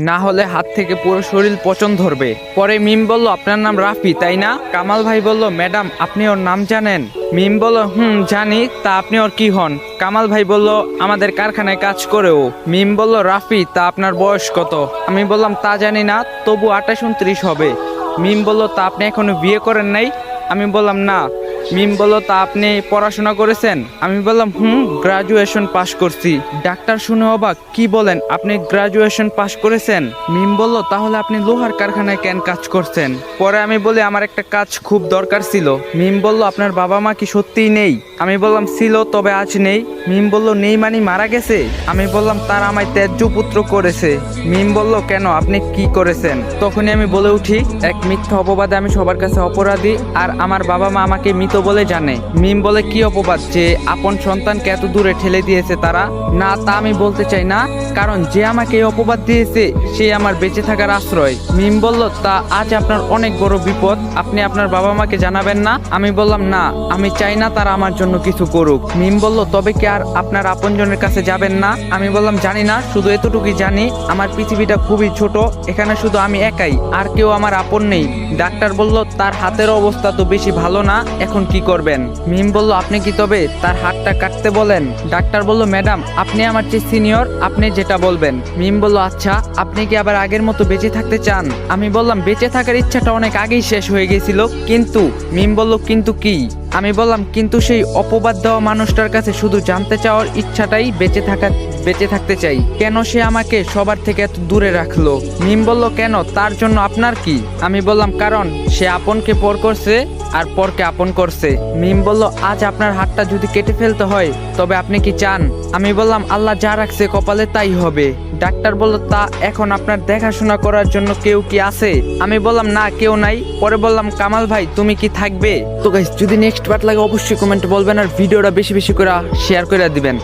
না হলে হাত থেকে পুরো শরীর পচন ধরবে। পরে মিম বলল, আপনার নাম রাফি তাই না? কামাল ভাই বলল, ম্যাডাম আপনি ওর নাম জানেন? মিম বলল, জানি, তা আপনি ওর কি হন? কামাল ভাই বলল, আমাদের কারখানায় কাজ করে ও। মিম বলল, রাফি তা আপনার বয়স কত? আমি বললাম, তা জানি না, তবু 28-29 হবে। মিম বলল, তা আপনি এখনো বিয়ে করেন নাই? আমি বললাম, না। মিম বলল, তা আপনি পড়াশোনা করেছেন? আমি বললাম, গ্রাজুয়েশন পাশ করছি। ডাক্তার শুনে অবাক, কি বলেন, আপনি গ্রাজুয়েশন পাশ করেছেন? মিম বলল, তাহলে আপনি লোহার কারখানায় কেন কাজ করছেন? পরে আমি বলি, আমার একটা কাজ খুব দরকার ছিল। মিম বলল, আপনার বাবা মা কি সত্যিই নেই? আমি বললাম, ছিল, তবে আজ নেই। মিম বলল, নেই মানে মারা গেছে? আমি বললাম, তারা আমায় ত্যায্য পুত্র করেছে। মিম বলল, কেন, আপনি কি করেছেন? তখনই আমি বলে উঠি, এক মিথ্যা অপবাদে আমি সবার কাছে অপরাধী, আর আমার বাবা মা আমাকে মৃত বলে জানে। মিম বলে, কি অপবাদ? যে আপন সন্তানকে এত দূরে ঠেলে দিয়েছে তারা? না, তা আমি বলতে চাই না, কারণ যে আমাকে এই অপবাদ দিয়েছে সে আমার বেঁচে থাকার আশ্রয়। মিম বলল, তা আজ আপনার অনেক বড় বিপদ, আপনি আপনার বাবা মাকে জানাবেন না? আমি বললাম, না, আমি চাই না তারা আমার জন্য কিছু করুক। মিম বলল, তবে কি আর আপনার আপনজনের কাছে যাবেন না? আমি বললাম, জানি না, শুধু এতটুকুই জানি, আমার পৃথিবীটা খুবই ছোট, এখানে শুধু আমি একাই, আর কেউ আমার আপন নেই। ডাক্তার বলল, তার হাতের অবস্থা তো বেশি ভালো না, এখন কি করবেন? মিম বলল, আপনি কি তবে তার হাতটা কাটতে বলেন? ডাক্তার বলল, ম্যাডাম আপনি আমার চেয়ে সিনিয়র, আপনি যেটা বলবেন। মিম বলল, আচ্ছা, আপনি কি আবার আগের মতো বেঁচে থাকতে চান? আমি বললাম, বেঁচে থাকার ইচ্ছাটা অনেক আগেই শেষ হয়ে গেছিল, কিন্তু। মিম বলল, কিন্তু কি? আমি বললাম, কিন্তু সেই অপবাদ দেওয়া মানুষটার কাছে শুধু জানতে চাওয়ার ইচ্ছাটাই বেঁচে থাকতে চাই, কেন সে আমাকে সবার থেকে এত দূরে রাখলো? মিম বলল, কেন, তার জন্য আপনার কি? আমি বললাম, কারণ সে আপনকে পর করছে আর পরকে আপন করছে। মিম বলল, আজ আপনার হাতটা যদি কেটে ফেলতে হয় তবে আপনি কি চান? আমি বললাম, আল্লাহ যা রাখছে কপালে তাই হবে। ডাক্তার বলল, তা এখন আপনার দেখাশোনা করার জন্য কেউ কি আছে? আমি বললাম, না, কেউ নাই। পরে বললাম, কামাল ভাই তুমি কি থাকবে? তো গাইস, যদি নেক্সট পার্ট লাগে অবশ্যই কমেন্টে বলবেন, আর ভিডিওটা বেশি বেশি করে শেয়ার করে দিবেন।